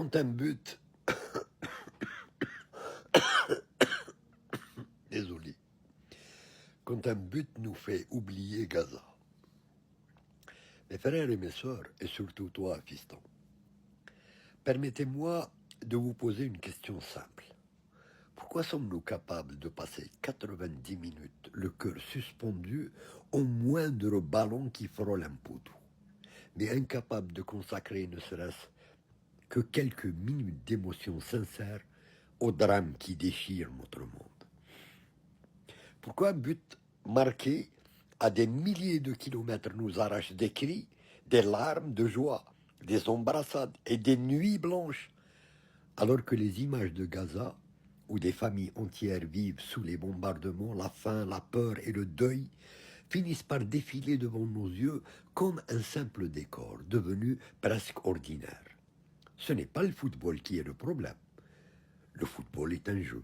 Quand un but, désolé, quand un but nous fait oublier Gaza, mes frères et mes sœurs, et surtout toi, fiston, permettez-moi de vous poser une question simple. Pourquoi sommes-nous capables de passer 90 minutes, le cœur suspendu, au moindre ballon qui frôle un poteau, mais incapables de consacrer ne serait-ce que quelques minutes d'émotion sincère au drame qui déchire notre monde? Pourquoi un but marqué à des milliers de kilomètres nous arrache des cris, des larmes de joie, des embrassades et des nuits blanches, alors que les images de Gaza, où des familles entières vivent sous les bombardements, la faim, la peur et le deuil, finissent par défiler devant nos yeux comme un simple décor, devenu presque ordinaire. Ce n'est pas le football qui est le problème. Le football est un jeu,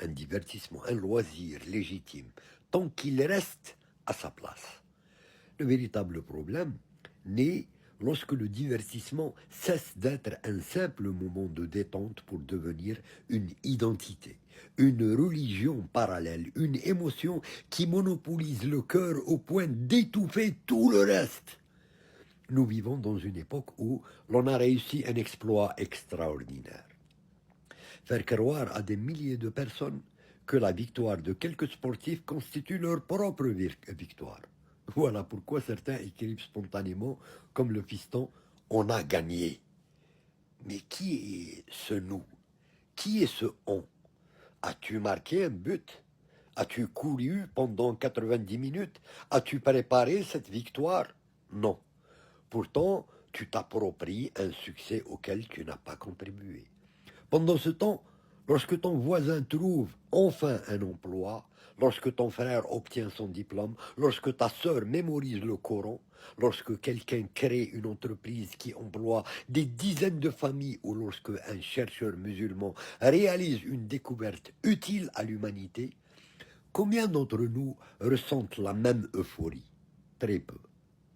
un divertissement, un loisir légitime, tant qu'il reste à sa place. Le véritable problème naît lorsque le divertissement cesse d'être un simple moment de détente pour devenir une identité, une religion parallèle, une émotion qui monopolise le cœur au point d'étouffer tout le reste. Nous vivons dans une époque où l'on a réussi un exploit extraordinaire. Faire croire à des milliers de personnes que la victoire de quelques sportifs constitue leur propre victoire. Voilà pourquoi certains écrivent spontanément, comme le fiston, on a gagné. Mais qui est ce nous? Qui est ce on? As-tu marqué un but? As-tu couru pendant 90 minutes? As-tu préparé cette victoire? Non. Pourtant, tu t'appropries un succès auquel tu n'as pas contribué. Pendant ce temps, lorsque ton voisin trouve enfin un emploi, lorsque ton frère obtient son diplôme, lorsque ta sœur mémorise le Coran, lorsque quelqu'un crée une entreprise qui emploie des dizaines de familles ou lorsque un chercheur musulman réalise une découverte utile à l'humanité, combien d'entre nous ressentent la même euphorie? Très peu.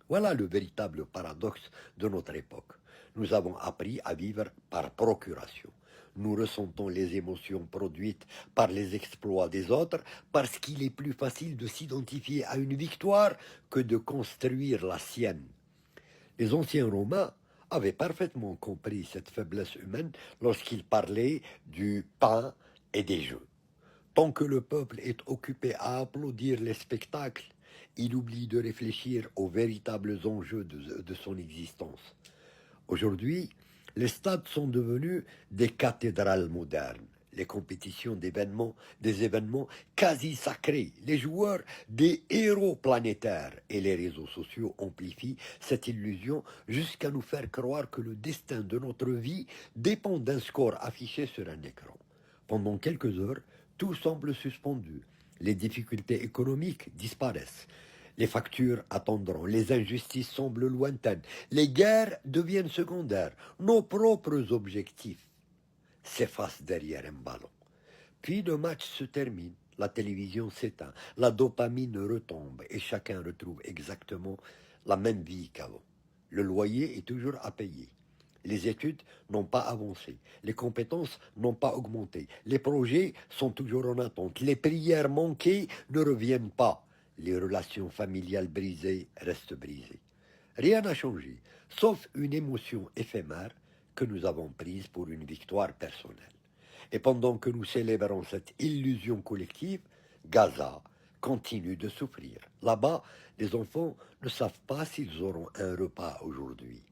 Voilà le véritable paradoxe de notre époque. Nous avons appris à vivre par procuration. Nous ressentons les émotions produites par les exploits des autres parce qu'il est plus facile de s'identifier à une victoire que de construire la sienne. Les anciens Romains avaient parfaitement compris cette faiblesse humaine lorsqu'ils parlaient du pain et des jeux. Tant que le peuple est occupé à applaudir les spectacles, il oublie de réfléchir aux véritables enjeux de son existence. Aujourd'hui, les stades sont devenus des cathédrales modernes, les compétitions des événements quasi sacrés, les joueurs des héros planétaires, et les réseaux sociaux amplifient cette illusion jusqu'à nous faire croire que le destin de notre vie dépend d'un score affiché sur un écran. Pendant quelques heures, tout semble suspendu. Les difficultés économiques disparaissent. Les factures attendront. Les injustices semblent lointaines. Les guerres deviennent secondaires. Nos propres objectifs s'effacent derrière un ballon. Puis le match se termine. La télévision s'éteint. La dopamine retombe et chacun retrouve exactement la même vie qu'avant. Le loyer est toujours à payer. Les études n'ont pas avancé, les compétences n'ont pas augmenté, les projets sont toujours en attente, les prières manquées ne reviennent pas, les relations familiales brisées restent brisées. Rien n'a changé, sauf une émotion éphémère que nous avons prise pour une victoire personnelle. Et pendant que nous célébrons cette illusion collective, Gaza continue de souffrir. Là-bas, les enfants ne savent pas s'ils auront un repas aujourd'hui.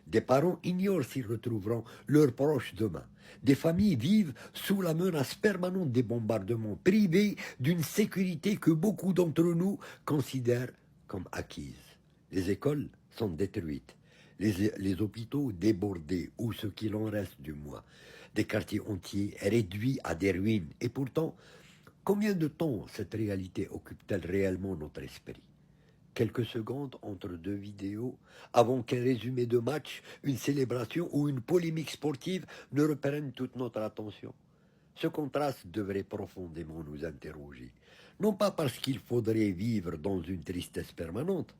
Des parents ignorent s'ils retrouveront leurs proches demain. Des familles vivent sous la menace permanente des bombardements, privées d'une sécurité que beaucoup d'entre nous considèrent comme acquise. Les écoles sont détruites, les hôpitaux débordés, ou ce qu'il en reste du moins. Des quartiers entiers réduits à des ruines. Et pourtant, combien de temps cette réalité occupe-t-elle réellement notre esprit? Quelques secondes entre deux vidéos, avant qu'un résumé de match, une célébration ou une polémique sportive ne reprenne toute notre attention. Ce contraste devrait profondément nous interroger, non pas parce qu'il faudrait vivre dans une tristesse permanente,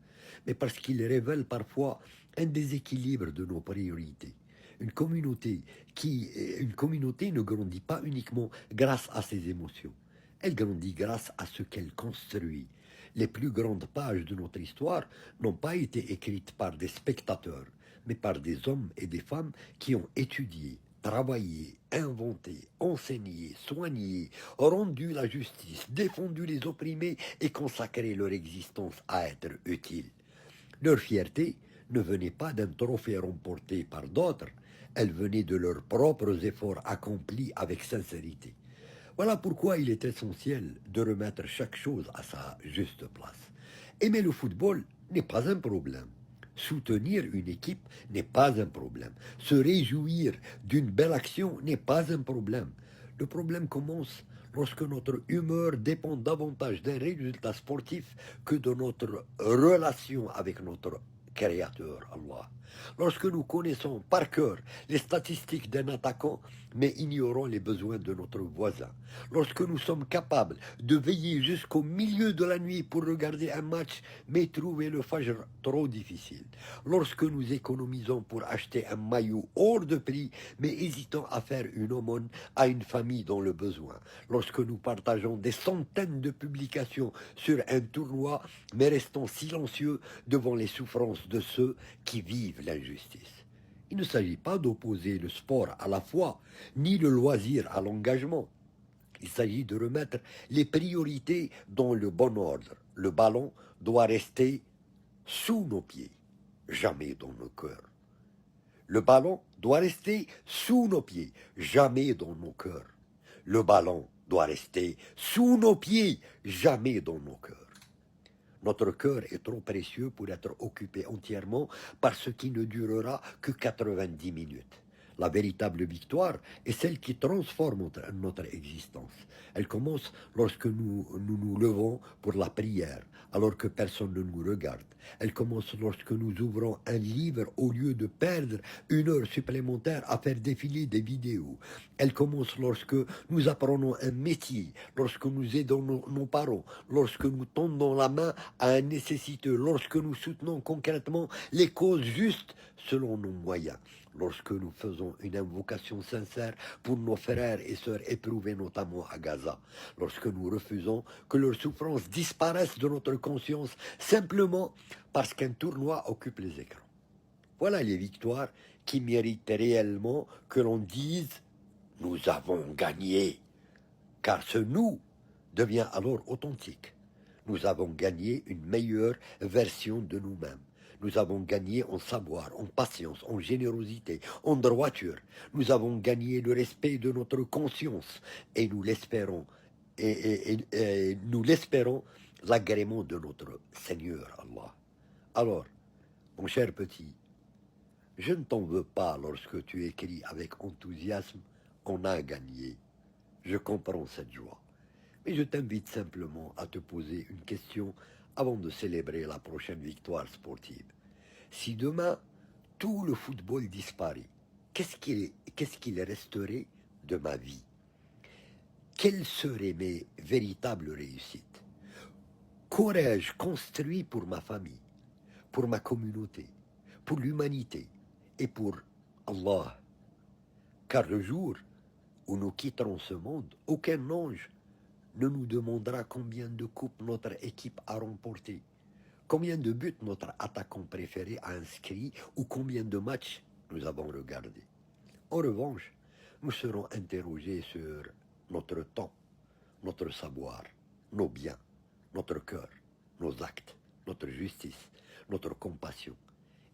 mais parce qu'il révèle parfois un déséquilibre de nos priorités, Une communauté ne grandit pas uniquement grâce à ses émotions. Elle grandit grâce à ce qu'elle construit. Les plus grandes pages de notre histoire n'ont pas été écrites par des spectateurs, mais par des hommes et des femmes qui ont étudié, travaillé, inventé, enseigné, soigné, rendu la justice, défendu les opprimés et consacré leur existence à être utiles. Leur fierté ne venait pas d'un trophée remporté par d'autres, elle venait de leurs propres efforts accomplis avec sincérité. Voilà pourquoi il est essentiel de remettre chaque chose à sa juste place. Aimer le football n'est pas un problème. Soutenir une équipe n'est pas un problème. Se réjouir d'une belle action n'est pas un problème. Le problème commence lorsque notre humeur dépend davantage d'un résultat sportif que de notre relation avec notre Créateur, Allah. Lorsque nous connaissons par cœur les statistiques d'un attaquant, mais ignorons les besoins de notre voisin. Lorsque nous sommes capables de veiller jusqu'au milieu de la nuit pour regarder un match, mais trouver le fajr trop difficile. Lorsque nous économisons pour acheter un maillot hors de prix, mais hésitons à faire une aumône à une famille dans le besoin. Lorsque nous partageons des centaines de publications sur un tournoi, mais restons silencieux devant les souffrances de ceux qui vivent l'injustice. Il ne s'agit pas d'opposer le sport à la foi, ni le loisir à l'engagement. Il s'agit de remettre les priorités dans le bon ordre. Le ballon doit rester sous nos pieds, jamais dans nos cœurs. Le ballon doit rester sous nos pieds, jamais dans nos cœurs. Le ballon doit rester sous nos pieds, jamais dans nos cœurs. Notre cœur est trop précieux pour être occupé entièrement par ce qui ne durera que 90 minutes. La véritable victoire est celle qui transforme notre existence. Elle commence lorsque nous levons pour la prière, alors que personne ne nous regarde. Elle commence lorsque nous ouvrons un livre au lieu de perdre une heure supplémentaire à faire défiler des vidéos. Elle commence lorsque nous apprenons un métier, lorsque nous aidons nos parents, lorsque nous tendons la main à un nécessiteux, lorsque nous soutenons concrètement les causes justes selon nos moyens. Lorsque nous faisons une invocation sincère pour nos frères et sœurs éprouvés notamment à Gaza, lorsque nous refusons que leurs souffrances disparaissent de notre conscience simplement parce qu'un tournoi occupe les écrans. Voilà les victoires qui méritent réellement que l'on dise « nous avons gagné », car ce « nous » devient alors authentique. Nous avons gagné une meilleure version de nous-mêmes. Nous avons gagné en savoir, en patience, en générosité, en droiture. Nous avons gagné le respect de notre conscience et nous l'espérons, nous l'espérons l'agrément de notre Seigneur Allah. Alors, mon cher petit, je ne t'en veux pas lorsque tu écris avec enthousiasme « on a gagné ». Je comprends cette joie. Mais je t'invite simplement à te poser une question avant de célébrer la prochaine victoire sportive. Si demain, tout le football disparaît, qu'est-ce qu'il resterait de ma vie? Quelles seraient mes véritables réussites? Qu'aurais-je construit pour ma famille, pour ma communauté, pour l'humanité et pour Allah? Car le jour où nous quitterons ce monde, aucun ange ne nous demandera combien de coupes notre équipe a remporté, combien de buts notre attaquant préféré a inscrit ou combien de matchs nous avons regardés. En revanche, nous serons interrogés sur notre temps, notre savoir, nos biens, notre cœur, nos actes, notre justice, notre compassion.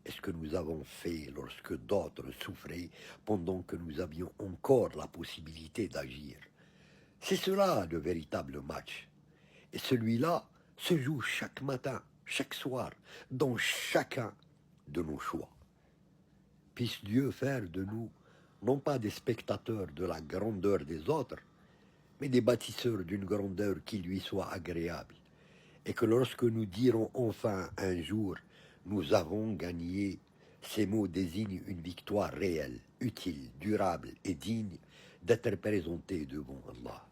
Est-ce que nous avons fait lorsque d'autres souffraient pendant que nous avions encore la possibilité d'agir? C'est cela le véritable match. Et celui-là se joue chaque matin, chaque soir, dans chacun de nos choix. Puisse Dieu faire de nous, non pas des spectateurs de la grandeur des autres, mais des bâtisseurs d'une grandeur qui lui soit agréable. Et que lorsque nous dirons enfin un jour, nous avons gagné, ces mots désignent une victoire réelle, utile, durable et digne d'être présentée devant Allah.